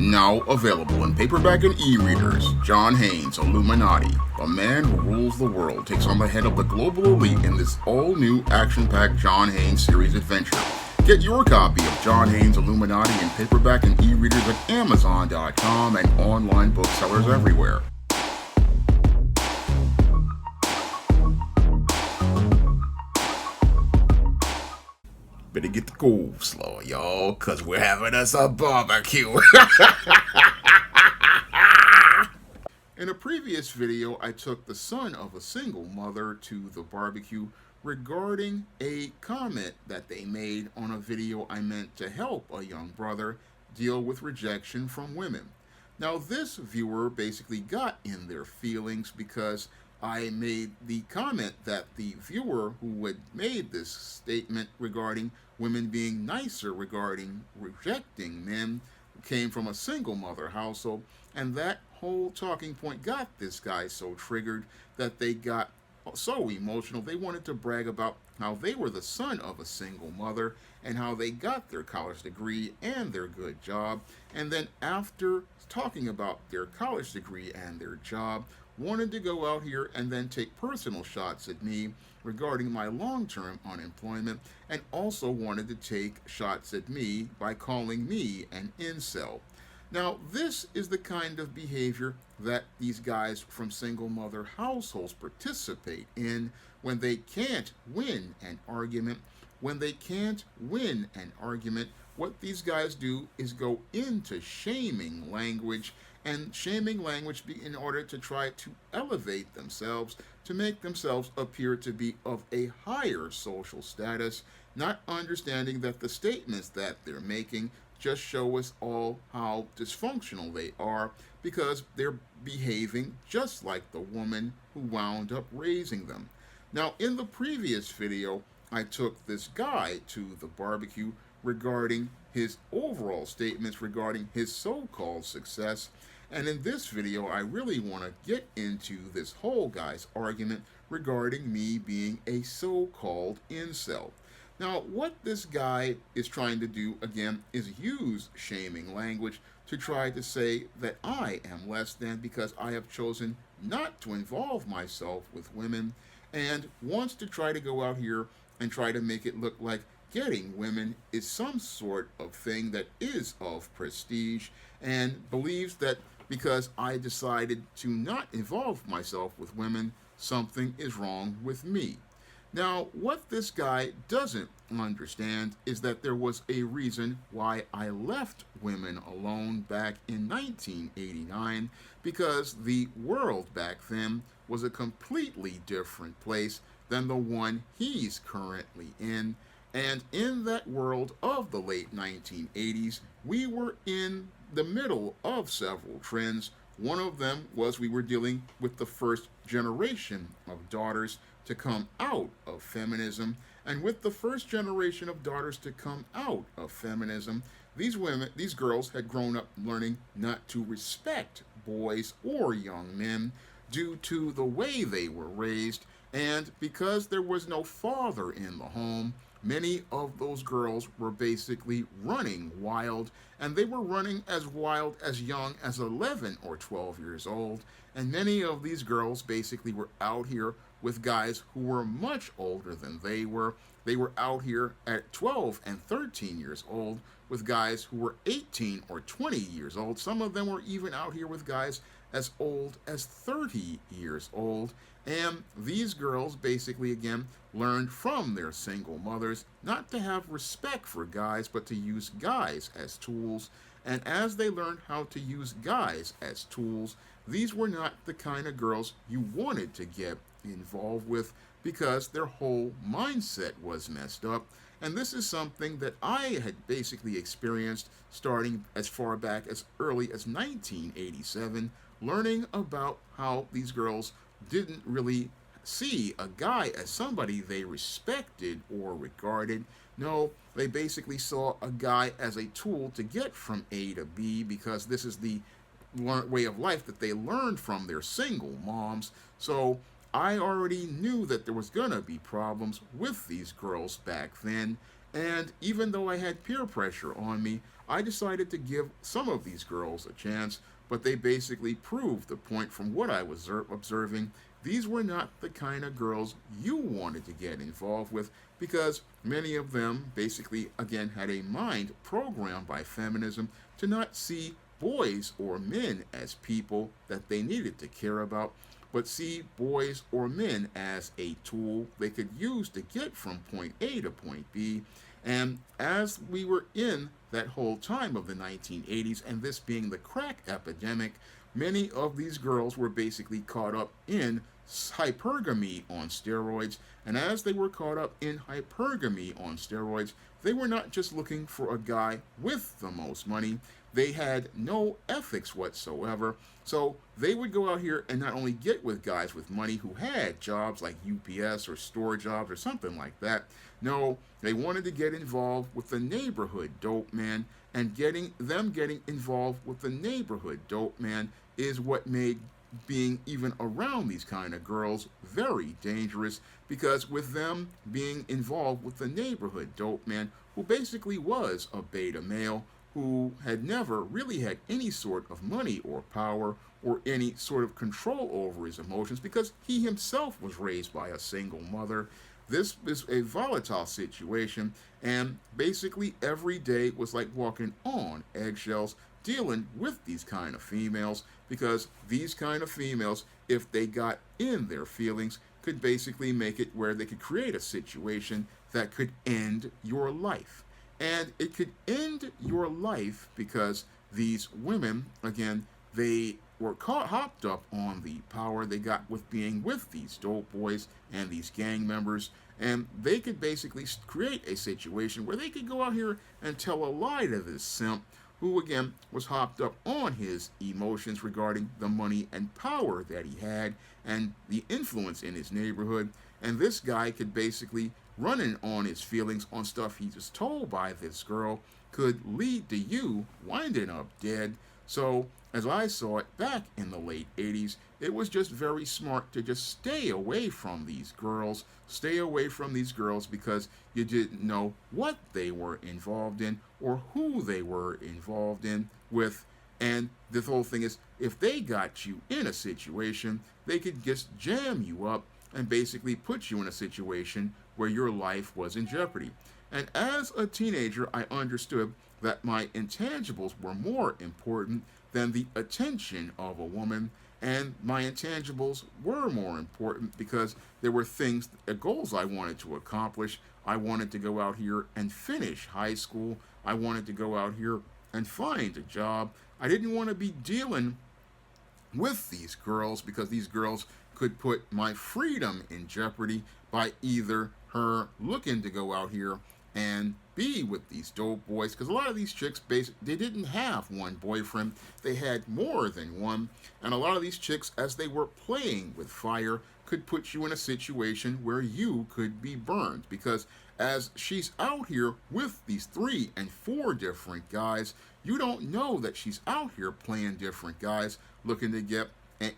Now available in paperback and e-readers, John Haynes' Illuminati, the man who rules the world, takes on the head of the global elite in this all-new action-packed John Haynes series adventure. Get your copy of John Haynes' Illuminati in paperback and e-readers at Amazon.com and online booksellers everywhere. Better get the coleslaw, y'all, because we're having us a barbecue. In a previous video, I took the son of a single mother to the barbecue regarding a comment that they made on a video I meant to help a young brother deal with rejection from women. Now, this viewer basically got in their feelings because I made the comment that the viewer who had made this statement regarding women being nicer regarding rejecting men came from a single mother household, and that whole talking point got this guy so triggered that they got so emotional they wanted to brag about how they were the son of a single mother and how they got their college degree and their good job, and then after talking about their college degree and their job, wanted to go out here and then take personal shots at me regarding my long-term unemployment, and also wanted to take shots at me by calling me an incel. Now, this is the kind of behavior that these guys from single mother households participate in when they can't win an argument. When they can't win an argument, what these guys do is go into shaming language, and shaming language in order to try to elevate themselves, to make themselves appear to be of a higher social status, not understanding that the statements that they're making just show us all how dysfunctional they are, because they're behaving just like the woman who wound up raising them. Now, in the previous video, I took this guy to the barbecue regarding his overall statements regarding his so-called success. And in this video, I really want to get into this whole guy's argument regarding me being a so-called incel. Now, what this guy is trying to do, again, is use shaming language to try to say that I am less than because I have chosen not to involve myself with women, and wants to try to go out here and try to make it look like getting women is some sort of thing that is of prestige, and believes that because I decided to not involve myself with women, something is wrong with me. Now, what this guy doesn't understand is that there was a reason why I left women alone back in 1989, because the world back then was a completely different place than the one he's currently in. And in that world of the late 1980s, we were in the middle of several trends. One of them was we were dealing with the first generation of daughters to come out of feminism. And with the first generation of daughters to come out of feminism, these girls had grown up learning not to respect boys or young men due to the way they were raised. And because there was no father in the home, many of those girls were basically running wild, and they were running as wild as young as 11 or 12 years old. And many of these girls basically were out here with guys who were much older than they were. They were out here at 12 and 13 years old with guys who were 18 or 20 years old. Some of them were even out here with guys as old as 30 years old. And these girls basically, again, learned from their single mothers not to have respect for guys, but to use guys as tools. And as they learned how to use guys as tools, these were not the kind of girls you wanted to get involved with, because their whole mindset was messed up. And this is something that I had basically experienced starting as far back as early as 1987, learning about how these girls didn't really see a guy as somebody they respected or regarded. No, they basically saw a guy as a tool to get from A to B, because this is the way of life that they learned from their single moms. So I already knew that there was going to be problems with these girls back then, And even though I had peer pressure on me, I decided to give some of these girls a chance, but they basically proved the point from what I was observing. These were not the kind of girls you wanted to get involved with because many of them basically, again, had a mind programmed by feminism to not see boys or men as people that they needed to care about, but see boys or men as a tool they could use to get from point A to point B. And as we were in that whole time of the 1980s, and this being the crack epidemic, many of these girls were basically caught up in hypergamy on steroids. And as they were caught up in hypergamy on steroids, they were not just looking for a guy with the most money, they had no ethics whatsoever. So they would go out here and not only get with guys with money who had jobs like UPS or store jobs or something like that. No, they wanted to get involved with the neighborhood dope man, and getting involved with the neighborhood dope man is what made being even around these kind of girls very dangerous, because with them being involved with the neighborhood dope man, who basically was a beta male, who had never really had any sort of money or power or any sort of control over his emotions because he himself was raised by a single mother. This is a volatile situation, and basically every day was like walking on eggshells dealing with these kind of females, because these kind of females, if they got in their feelings, could basically make it where they could create a situation that could end your life. And it could end your life because these women, again, they were hopped up on the power they got with being with these dope boys and these gang members. And they could basically create a situation where they could go out here and tell a lie to this simp who, again, was hopped up on his emotions regarding the money and power that he had and the influence in his neighborhood. And this guy could basically running on his feelings on stuff he was told by this girl could lead to you winding up dead. So, as I saw it back in the late 80s, it was just very smart to just stay away from these girls. Stay away from these girls because you didn't know what they were involved in or who they were involved in with. And the whole thing is, if they got you in a situation, they could just jam you up and basically put you in a situation where your life was in jeopardy. And as a teenager, I understood that my intangibles were more important than the attention of a woman. And my intangibles were more important because there were things, goals I wanted to accomplish. I wanted to go out here and finish high school. I wanted to go out here and find a job. I didn't want to be dealing with these girls because these girls could put my freedom in jeopardy by either her looking to go out here and be with these dope boys, because a lot of these chicks they didn't have one boyfriend, they had more than one. And a lot of these chicks, as they were playing with fire, could put you in a situation where you could be burned, because as she's out here with these 3 and 4 different guys, you don't know that she's out here playing different guys looking to get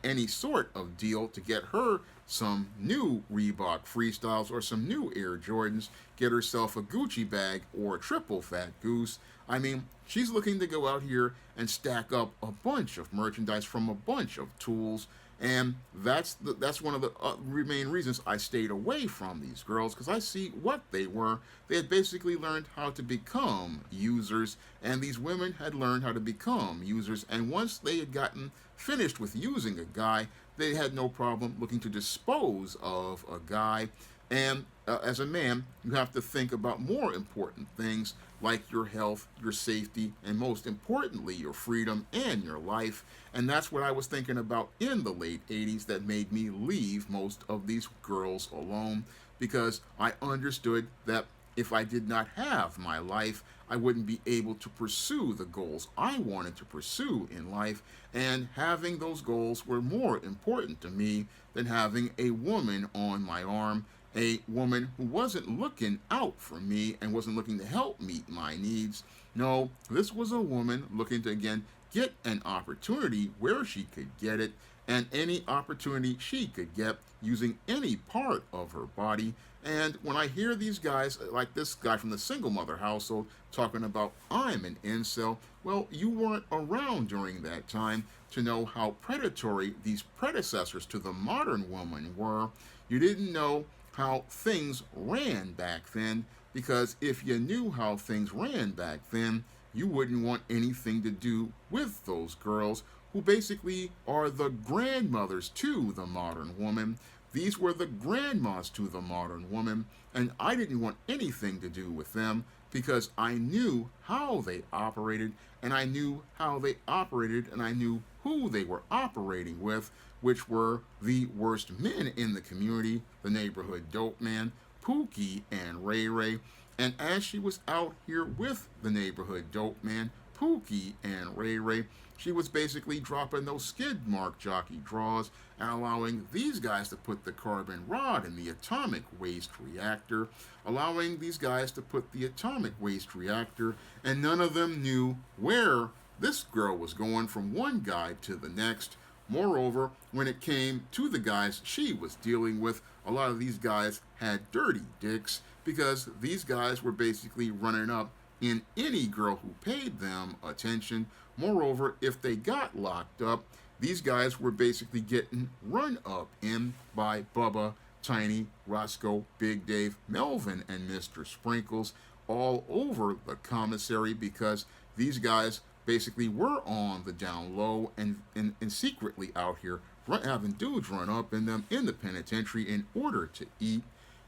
any sort of deal to get her some new Reebok Freestyles or some new Air Jordans, get herself a Gucci bag or a triple fat goose. I mean, she's looking to go out here and stack up a bunch of merchandise from a bunch of tools. And that's one of the main reasons I stayed away from these girls, because I see what they were. They had basically learned how to become users, and these women had learned how to become users. And once they had gotten finished with using a guy, they had no problem looking to dispose of a guy. And as a man, you have to think about more important things like your health, your safety, and most importantly, your freedom and your life. And that's what I was thinking about in the late 80s that made me leave most of these girls alone, because I understood that if I did not have my life, I wouldn't be able to pursue the goals I wanted to pursue in life. And having those goals were more important to me than having a woman on my arm, a woman who wasn't looking out for me and wasn't looking to help meet my needs. No, this was a woman looking to, again, get an opportunity where she could get it, and any opportunity she could get using any part of her body. And when I hear these guys, like this guy from the single mother household, talking about, I'm an incel, well, you weren't around during that time to know how predatory these predecessors to the modern woman were. You didn't know how things ran back then, because if you knew how things ran back then, you wouldn't want anything to do with those girls who basically are the grandmothers to the modern woman. These were the grandmas to the modern woman, and I didn't want anything to do with them because I knew how they operated, and I knew how they operated, and I knew who they were operating with, which were the worst men in the community, the neighborhood dope man, Pookie and Ray Ray. And as she was out here with the neighborhood dope man, Pookie and Ray Ray, she was basically dropping those skid mark jockey draws and allowing these guys to put the carbon rod in the atomic waste reactor, allowing these guys to put the atomic waste reactor, and none of them knew where this girl was going from one guy to the next. Moreover, when it came to the guys she was dealing with, a lot of these guys had dirty dicks because these guys were basically running up in any girl who paid them attention. Moreover, if they got locked up, these guys were basically getting run up in by Bubba, Tiny, Roscoe, Big Dave, Melvin, and Mr. Sprinkles all over the commissary because these guys basically were on the down low and secretly out here having dudes run up in them in the penitentiary in order to eat.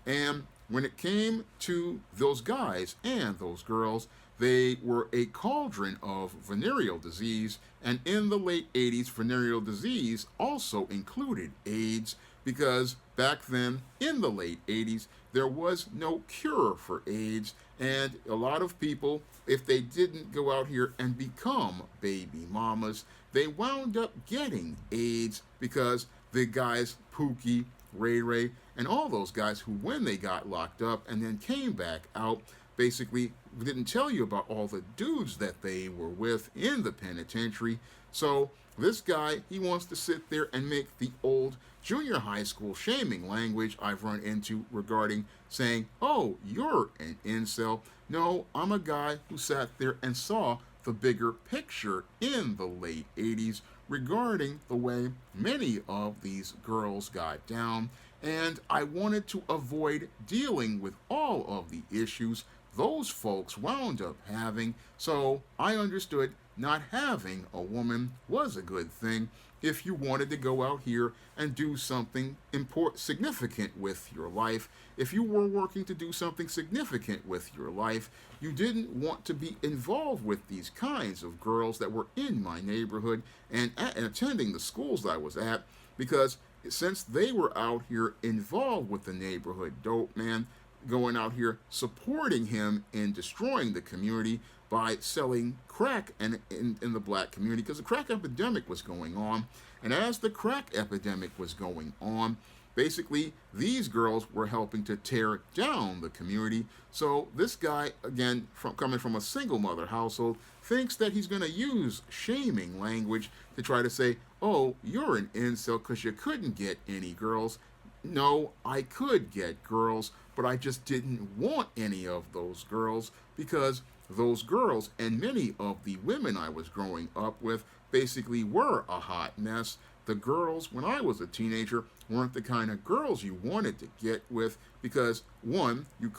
And when it came to those guys and those girls, they were a cauldron of venereal disease, and in the late 80s, venereal disease also included AIDS, because back then, in the late 80s, there was no cure for AIDS, and a lot of people, if they didn't go out here and become baby mamas, they wound up getting AIDS because the guys, Pookie, Ray Ray, and all those guys who, when they got locked up and then came back out, basically didn't tell you about all the dudes that they were with in the penitentiary. So this guy, he wants to sit there and make the old junior high school shaming language I've run into regarding saying, oh, you're an incel. No, I'm a guy who sat there and saw the bigger picture in the late 80s regarding the way many of these girls got down, and I wanted to avoid dealing with all of the issues those folks wound up having, so I understood not having a woman was a good thing if you wanted to go out here and do something significant with your life. If you were working to do something significant with your life, you didn't want to be involved with these kinds of girls that were in my neighborhood and attending the schools I was at, because since they were out here involved with the neighborhood dope man, going out here supporting him in destroying the community by selling crack in the black community, because the crack epidemic was going on. And as the crack epidemic was going on, basically these girls were helping to tear down the community. So this guy, again, coming from a single mother household, thinks that he's going to use shaming language to try to say, oh, you're an incel because you couldn't get any girls. No, I could get girls, but I just didn't want any of those girls because those girls and many of the women I was growing up with basically were a hot mess. The girls, when I was a teenager, weren't the kind of girls you wanted to get with because, one, you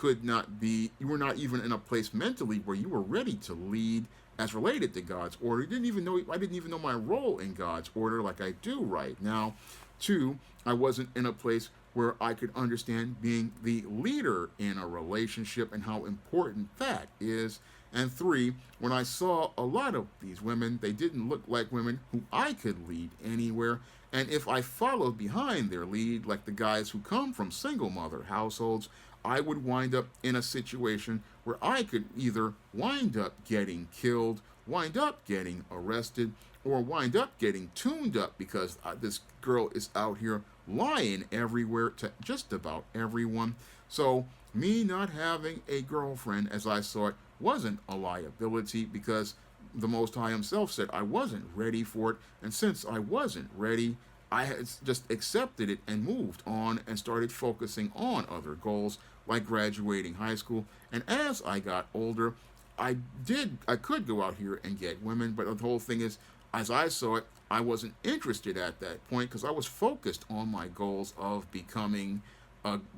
were not even in a place mentally where you were ready to lead as related to God's order. I didn't even know my role in God's order like I do right now. Two, I wasn't in a place where I could understand being the leader in a relationship and how important that is. And three, when I saw a lot of these women, they didn't look like women who I could lead anywhere. And if I followed behind their lead, like the guys who come from single mother households, I would wind up in a situation where I could either wind up getting killed, wind up getting arrested, or wind up getting tuned up because this girl is out here lying everywhere to just about everyone. So me not having a girlfriend, as I saw it, wasn't a liability because the Most High Himself said I wasn't ready for it, and since I wasn't ready, I had just accepted it and moved on and started focusing on other goals like graduating high school. And as I got older, I could go out here and get women, but the whole thing is, as I saw it, I wasn't interested at that point because I was focused on my goals of becoming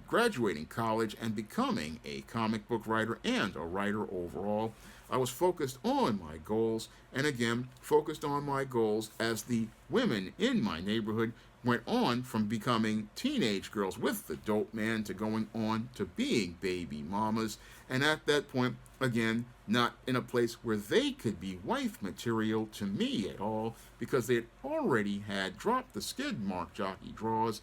graduating college and becoming a comic book writer and a writer overall. I was focused on my goals, and again, focused on my goals as the women in my neighborhood went on from becoming teenage girls with the dope man to going on to being baby mamas. And at that point, again, not in a place where they could be wife material to me at all because they had already had dropped the skid mark jockey draws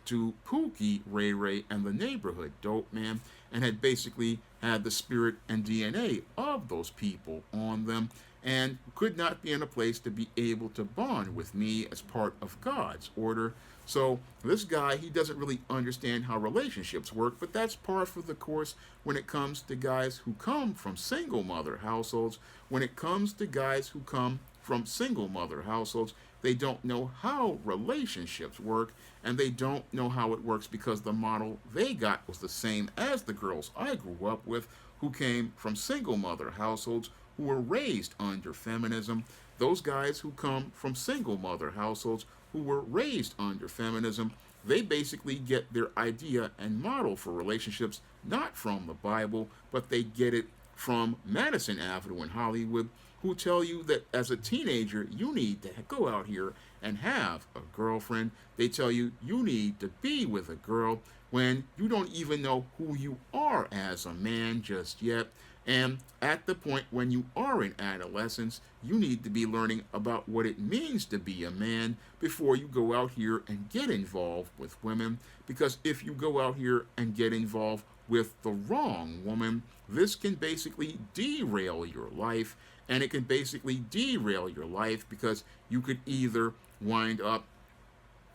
to Pookie, Ray Ray, and the neighborhood dope man, and had basically had the spirit and DNA of those people on them, and could not be in a place to be able to bond with me as part of God's order. So this guy, he doesn't really understand how relationships work, but that's par for the course when it comes to guys who come from single mother households. When it comes to guys who come from single mother households, they don't know how relationships work, and they don't know how it works because the model they got was the same as the girls I grew up with who came from single mother households who were raised under feminism. Those guys who come from single mother households who were raised under feminism, they basically get their idea and model for relationships not from the Bible, but they get it from Madison Avenue in Hollywood, who tell you that as a teenager, you need to go out here and have a girlfriend. They tell you you need to be with a girl when you don't even know who you are as a man just yet. And at the point when you are in adolescence, you need to be learning about what it means to be a man before you go out here and get involved with women. Because if you go out here and get involved with the wrong woman, this can basically derail your life. And it can basically derail your life because you could either wind up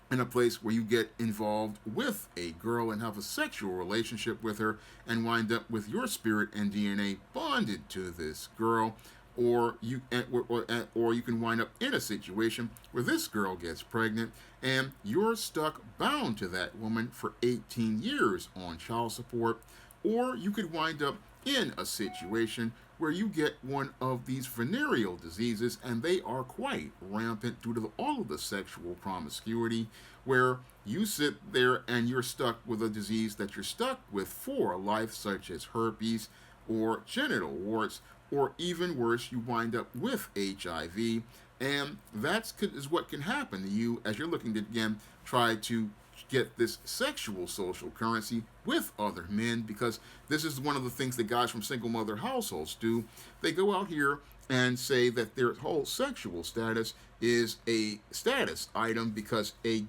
in a place where you get involved with a girl and have a sexual relationship with her and wind up with your spirit and DNA bonded to this girl, or you can wind up in a situation where this girl gets pregnant and you're stuck bound to that woman for 18 years on child support, or you could wind up in a situation where you get one of these venereal diseases, and they are quite rampant due to all of the sexual promiscuity, where you sit there and you're stuck with a disease that you're stuck with for life, such as herpes or genital warts, or even worse, you wind up with HIV, and is what can happen to you as you're looking to, again, try to get this sexual social currency with other men, because this is one of the things that guys from single mother households do. They go out here and say that their whole sexual status is a status item because they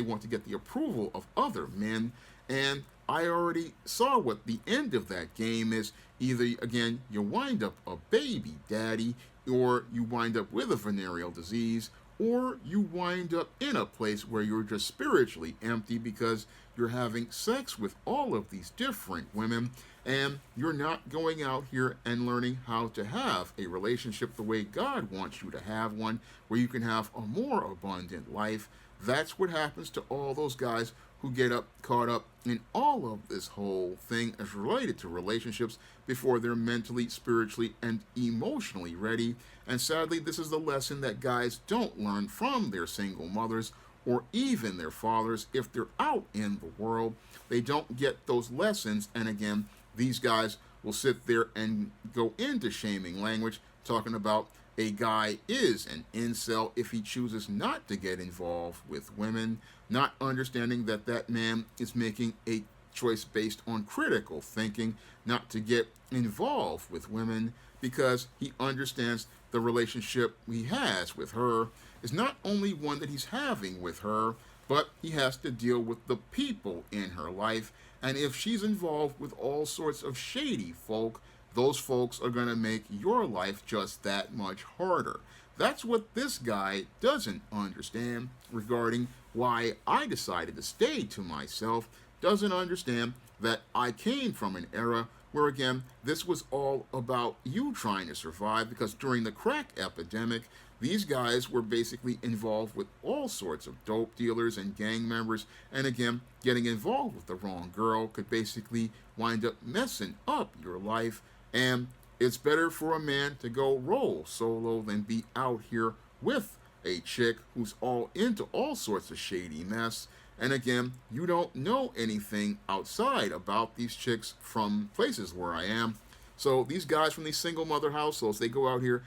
want to get the approval of other men. And I already saw what the end of that game is. Either, again, you wind up a baby daddy, or you wind up with a venereal disease, or you wind up in a place where you're just spiritually empty because you're having sex with all of these different women, and you're not going out here and learning how to have a relationship the way God wants you to have one, where you can have a more abundant life. That's what happens to all those guys who get caught up in all of this whole thing as related to relationships before they're mentally, spiritually, and emotionally ready. And sadly, this is the lesson that guys don't learn from their single mothers or even their fathers if they're out in the world. They don't get those lessons, and again, these guys will sit there and go into shaming language, talking about a guy is an incel if he chooses not to get involved with women, not understanding that that man is making a choice based on critical thinking, not to get involved with women because he understands the relationship he has with her is not only one that he's having with her, but he has to deal with the people in her life. And if she's involved with all sorts of shady folk, those folks are going to make your life just that much harder. That's what this guy doesn't understand regarding why I decided to stay to myself, doesn't understand that I came from an era where again, this was all about you trying to survive, because during the crack epidemic, these guys were basically involved with all sorts of dope dealers and gang members, and again, getting involved with the wrong girl could basically wind up messing up your life. And it's better for a man to go roll solo than be out here with a chick who's all into all sorts of shady mess. And again, you don't know anything outside about these chicks from places where I am. So these guys from these single mother households, they go out here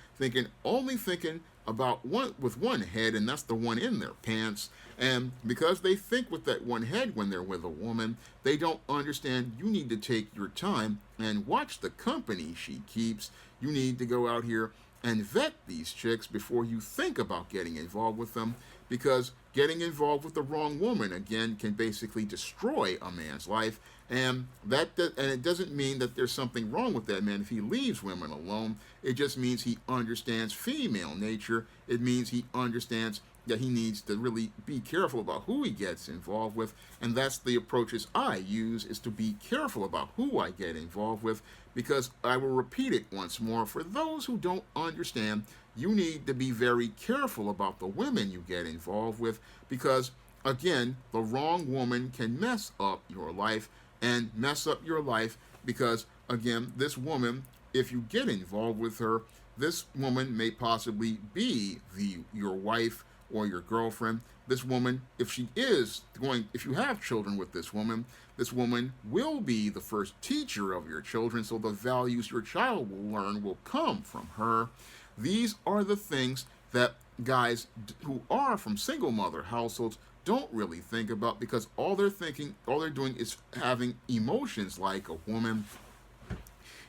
only thinking about one with one head, and that's the one in their pants. And because they think with that one head when they're with a woman, they don't understand you need to take your time and watch the company she keeps. You need to go out here and vet these chicks before you think about getting involved with them, because getting involved with the wrong woman again can basically destroy a man's life. And it doesn't mean that there's something wrong with that man if he leaves women alone. It just means he understands female nature. It means he understands that he needs to really be careful about who he gets involved with. And that's the approaches I use, is to be careful about who I get involved with, because I will repeat it once more, for those who don't understand, you need to be very careful about the women you get involved with, because again, the wrong woman can mess up your life, and mess up your life because again, this woman, if you get involved with her, this woman may possibly be your wife or your girlfriend. This woman, if you have children with this woman will be the first teacher of your children, so the values your child will learn will come from her. These are the things that guys who are from single mother households don't really think about, because all they're doing is having emotions like a woman,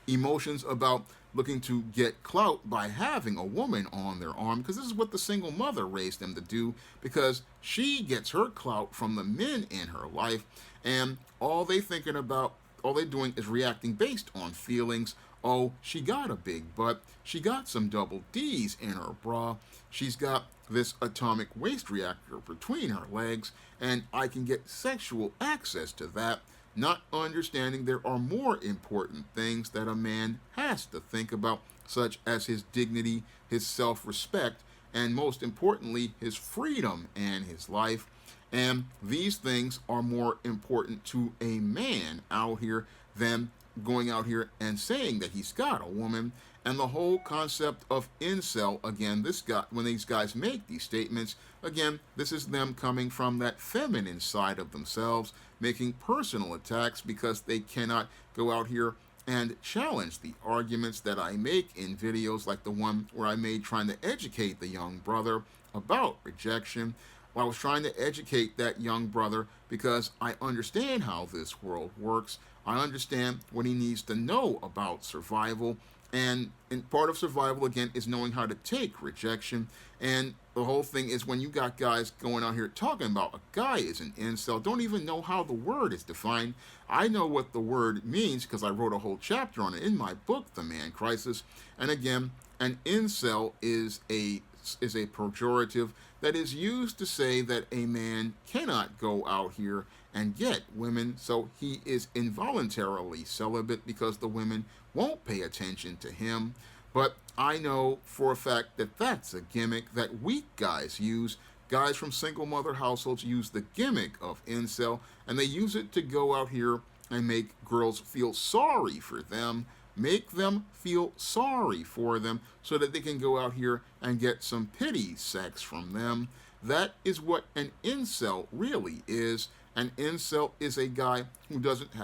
emotions about looking to get clout by having a woman on their arm, because this is what the single mother raised them to do, because she gets her clout from the men in her life, and all they're doing is reacting based on feelings. Oh, she got a big butt, she got some double D's in her bra, she's got this atomic waste reactor between her legs, and I can get sexual access to that, not understanding there are more important things that a man has to think about, such as his dignity, his self-respect, and most importantly, his freedom and his life. And these things are more important to a man out here than going out here and saying that he's got a woman. And the whole concept of incel, again, when these guys make these statements, again, this is them coming from that feminine side of themselves, making personal attacks because they cannot go out here and challenge the arguments that I make in videos like the one where I made trying to educate the young brother about rejection. Well, I was trying to educate that young brother because I understand how this world works. I understand what he needs to know about survival. And part of survival, again, is knowing how to take rejection. And the whole thing is, when you got guys going out here talking about a guy is an incel, don't even know how the word is defined. I know what the word means because I wrote a whole chapter on it in my book, The Man Crisis. And again, an incel is a pejorative that is used to say that a man cannot go out here and get women, so he is involuntarily celibate because the women won't pay attention to him. But I know for a fact that that's a gimmick that weak guys use. Guys from single mother households use the gimmick of incel, and they use it to go out here and make girls feel sorry for them, make them feel sorry for them so that they can go out here and get some pity sex from them. That is what an incel really is. An incel is a guy who doesn't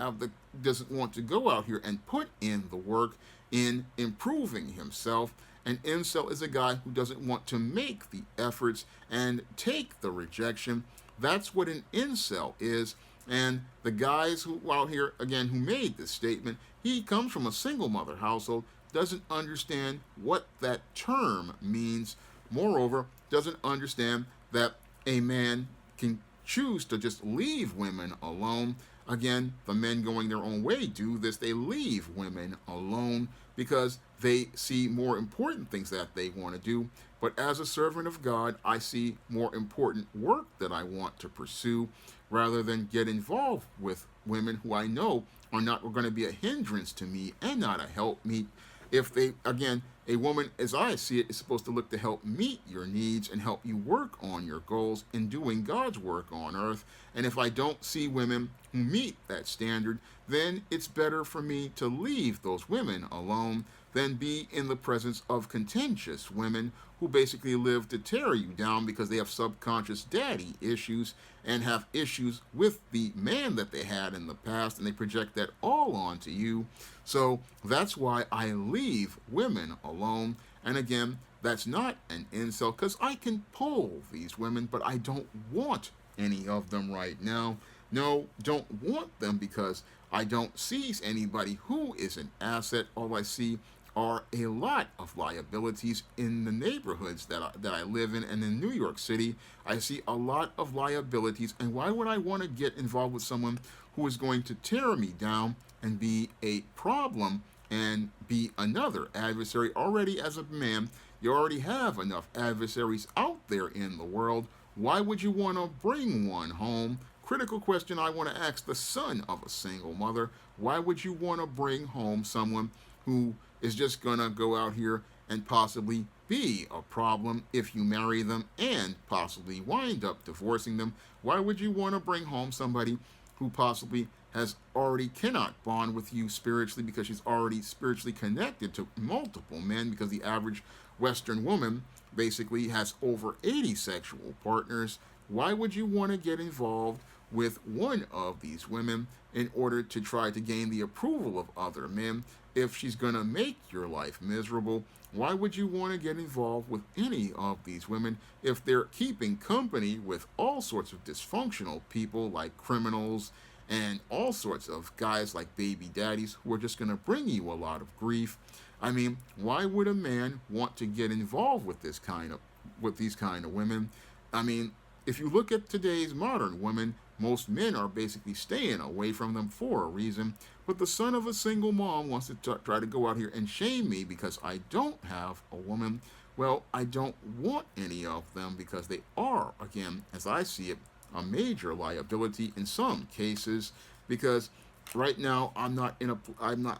want to go out here and put in the work in improving himself. An incel is a guy who doesn't want to make the efforts and take the rejection. That's what an incel is. And the guys who out here, again, who made this statement, he comes from a single mother household, doesn't understand what that term means. Moreover, doesn't understand that a man can choose to just leave women alone. Again, the men going their own way do this. They leave women alone because they see more important things that they want to do. But as a servant of God, I see more important work that I want to pursue rather than get involved with women who I know are not going to be a hindrance to me and not a help me. If they, again, a woman, as I see it, is supposed to look to help meet your needs and help you work on your goals in doing God's work on earth. And if I don't see women who meet that standard, then it's better for me to leave those women alone than be in the presence of contentious women who basically live to tear you down because they have subconscious daddy issues and have issues with the man that they had in the past, and they project that all onto you. So that's why I leave women alone. And again, that's not an incel, because I can pull these women, but I don't want any of them right now. No, don't want them because I don't see anybody who is an asset. All I see are a lot of liabilities in the neighborhoods that I live in, and in New York City, I see a lot of liabilities. And why would I want to get involved with someone who is going to tear me down and be a problem and be another adversary? Already, as a man, you already have enough adversaries out there in the world. Why would you want to bring one home? Critical question I want to ask the son of a single mother. Why would you want to bring home someone who is just going to go out here and possibly be a problem if you marry them and possibly wind up divorcing them? Why would you want to bring home somebody who possibly has already cannot bond with you spiritually because she's already spiritually connected to multiple men, because the average Western woman basically has over 80 sexual partners? Why would you want to get involved with one of these women in order to try to gain the approval of other men? If she's going to make your life miserable, why would you want to get involved with any of these women if they're keeping company with all sorts of dysfunctional people like criminals and all sorts of guys like baby daddies who are just going to bring you a lot of grief? I mean, why would a man want to get involved with these kind of women? I mean, if you look at today's modern women, most men are basically staying away from them for a reason. But the son of a single mom wants to try to go out here and shame me because I don't have a woman. Well, I don't want any of them because they are, again, as I see it, a major liability in some cases. Because right now I'm not,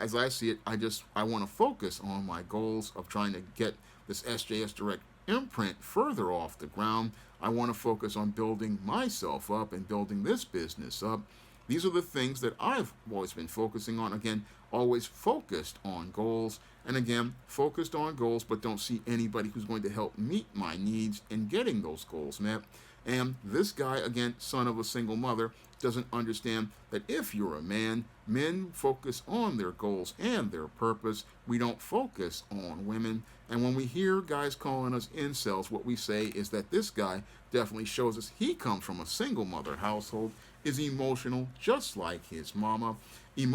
as I see it, I want to focus on my goals of trying to get this SJS Direct imprint further off the ground. I want to focus on building myself up and building this business up. These are the things that I've always been focusing on. Again, always focused on goals. And again, focused on goals, but don't see anybody who's going to help meet my needs in getting those goals met. And this guy, again, son of a single mother, doesn't understand that if you're a man, men focus on their goals and their purpose. We don't focus on women. And when we hear guys calling us incels, what we say is that this guy definitely shows us he comes from a single mother household, is emotional just like his mama, and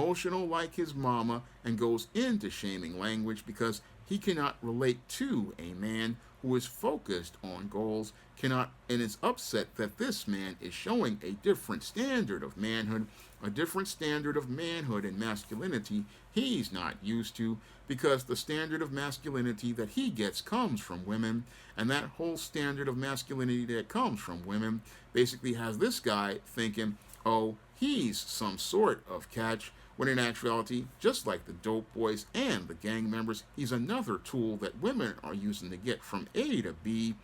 goes into shaming language because he cannot relate to a man who is focused on goals, and is upset that this man is showing a different standard of manhood, and masculinity he's not used to, because the standard of masculinity that he gets comes from women, and that whole standard of masculinity that comes from women basically has this guy thinking, oh, he's some sort of catch, when in actuality, just like the dope boys and the gang members, he's another tool that women are using to get from A to B,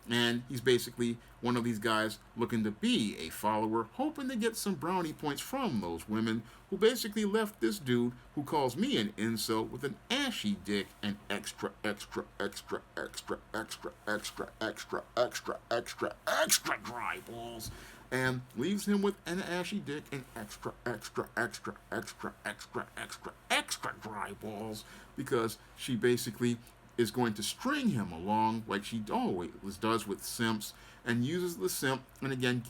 and he's basically one of these guys looking to be a follower, hoping to get some brownie points from those women who basically left this dude who calls me an incel with an ashy dick and extra dry balls, and leaves him with an ashy dick and extra dry balls, because she basically is going to string him along like she always does with simps, and uses the simp, and again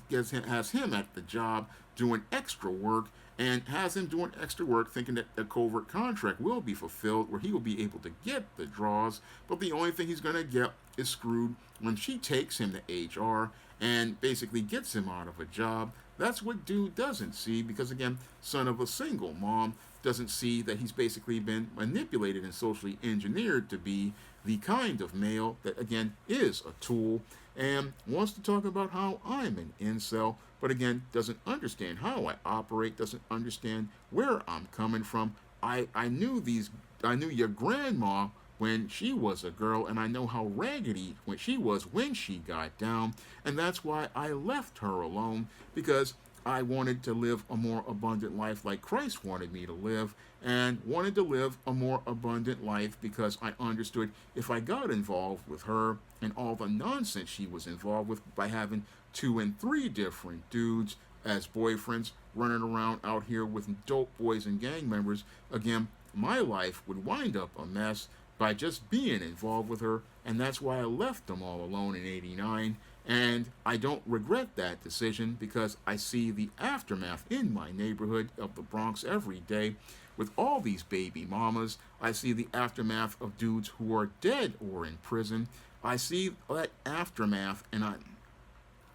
has him at the job doing extra work, and has him doing extra work thinking that a covert contract will be fulfilled where he will be able to get the draws, but the only thing he's going to get is screwed when she takes him to HR and basically gets him out of a job. That's what dude doesn't see, because again, son of a single mom, doesn't see that he's basically been manipulated and socially engineered to be the kind of male that, again, is a tool, and wants to talk about how I'm an incel, but again, doesn't understand how I operate, doesn't understand where I'm coming from. I knew your grandma when she was a girl, and I know how raggedy when she was when she got down, and that's why I left her alone, because I wanted to live a more abundant life like Christ wanted me to live, and wanted to live a more abundant life because I understood if I got involved with her and all the nonsense she was involved with by having 2 and 3 different dudes as boyfriends running around out here with dope boys and gang members, again, my life would wind up a mess by just being involved with her, and that's why I left them all alone in '89. And I don't regret that decision because I see the aftermath in my neighborhood of the Bronx every day with all these baby mamas. I see the aftermath of dudes who are dead or in prison. I see that aftermath,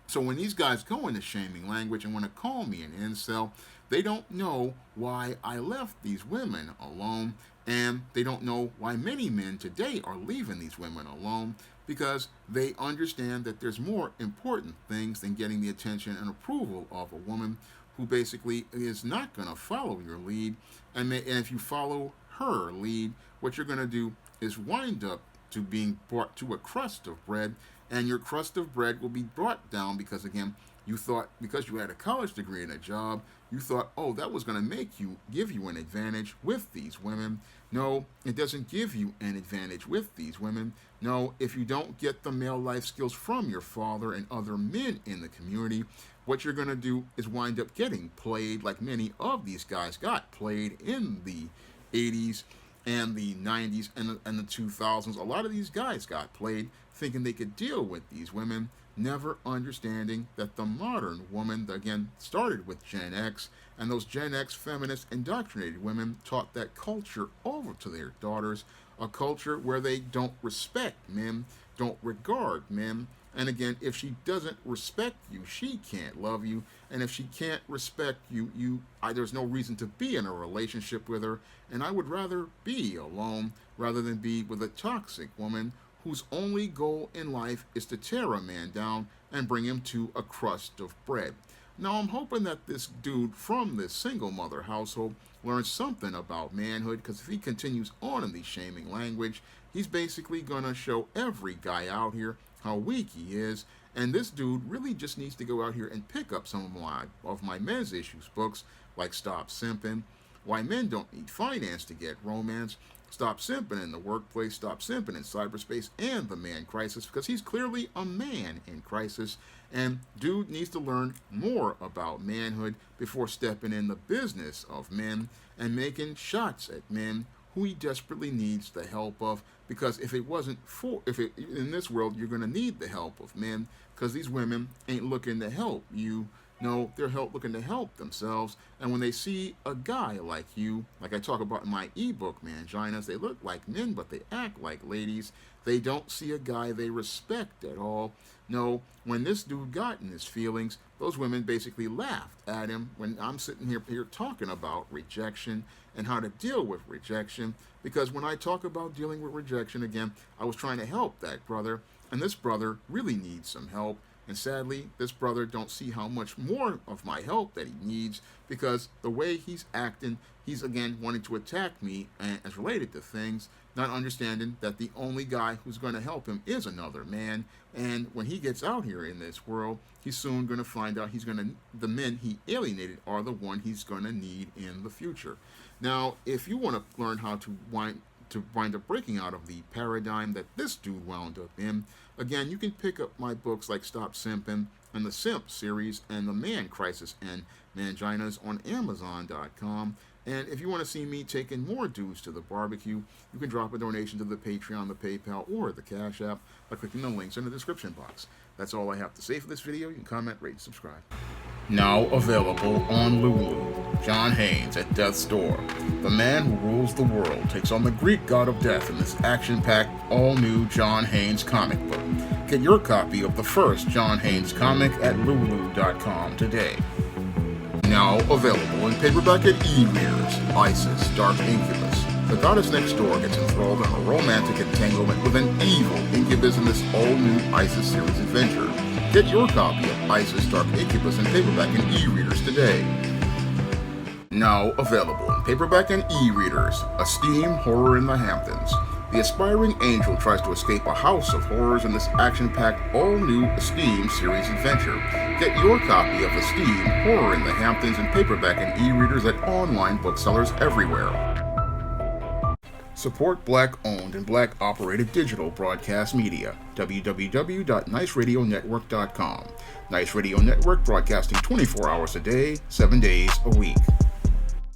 so when these guys go into shaming language and want to call me an incel, they don't know why I left these women alone, and they don't know why many men today are leaving these women alone, because they understand that there's more important things than getting the attention and approval of a woman who basically is not going to follow your lead. And if you follow her lead, what you're going to do is wind up to being brought to a crust of bread, and your crust of bread will be brought down because, again, you thought because you had a college degree and a job, you thought, oh, that was going to give you an advantage with these women. No, it doesn't give you an advantage with these women. No, if you don't get the male life skills from your father and other men in the community, what you're going to do is wind up getting played like many of these guys got played in the 80s and the 90s and the 2000s. A lot of these guys got played thinking they could deal with these women, never understanding that the modern woman, again, started with Gen X, and those Gen X feminist indoctrinated women taught that culture over to their daughters, a culture where they don't respect men, don't regard men, and again, if she doesn't respect you, she can't love you, and if she can't respect you, there's no reason to be in a relationship with her, and I would rather be alone rather than be with a toxic woman whose only goal in life is to tear a man down and bring him to a crust of bread. Now, I'm hoping that this dude from this single mother household learns something about manhood, because if he continues on in the shaming language, he's basically going to show every guy out here how weak he is, and this dude really just needs to go out here and pick up some of my men's issues books, like Stop Simping, Why Men Don't Need Finance to Get Romance, Stop Simping in the Workplace, Stop Simping in Cyberspace, and The Man Crisis, because he's clearly a man in crisis, and dude needs to learn more about manhood before stepping in the business of men and making shots at men who he desperately needs the help of, because in this world, you're going to need the help of men, because these women ain't looking to help you. No, they're looking to help themselves, and when they see a guy like you, like I talk about in my ebook, Manginas, they look like men, but they act like ladies. They don't see a guy they respect at all. No, when this dude got in his feelings, those women basically laughed at him when I'm sitting here talking about rejection and how to deal with rejection, because when I talk about dealing with rejection, again, I was trying to help that brother, and this brother really needs some help. And sadly, this brother don't see how much more of my help that he needs, because the way he's acting, he's again wanting to attack me as related to things, not understanding that the only guy who's going to help him is another man. And when he gets out here in this world, he's soon going to find out the men he alienated are the one he's going to need in the future. Now, if you want to learn how to wind up breaking out of the paradigm that this dude wound up in, again, you can pick up my books like Stop Simping and the Simp series and the Man Crisis and Manginas on Amazon.com. And if you want to see me taking more dudes to the barbecue, you can drop a donation to the Patreon, the PayPal, or the Cash App by clicking the links in the description box. That's all I have to say for this video. You can comment, rate, and subscribe. Now available on Lulu, John Haynes at Death's Door. The man who rules the world takes on the Greek god of death in this action-packed, all-new John Haynes comic book. Get your copy of the first John Haynes comic at Lulu.com today. Now available in paperback and e-readers, Isis, Dark Incubus. The goddess next door gets enthralled in a romantic entanglement with an evil incubus in this all-new Isis series adventure. Get your copy of Isis, Dark Incubus in paperback and e-readers today. Now available in paperback and e-readers, Esteem Horror in the Hamptons. The aspiring angel tries to escape a house of horrors in this action-packed, all-new Esteem series adventure. Get your copy of Esteem Horror in the Hamptons in paperback and e-readers at online booksellers everywhere. Support Black-owned and Black-operated digital broadcast media. www.niceradionetwork.com. Nice Radio Network, broadcasting 24 hours a day, 7 days a week.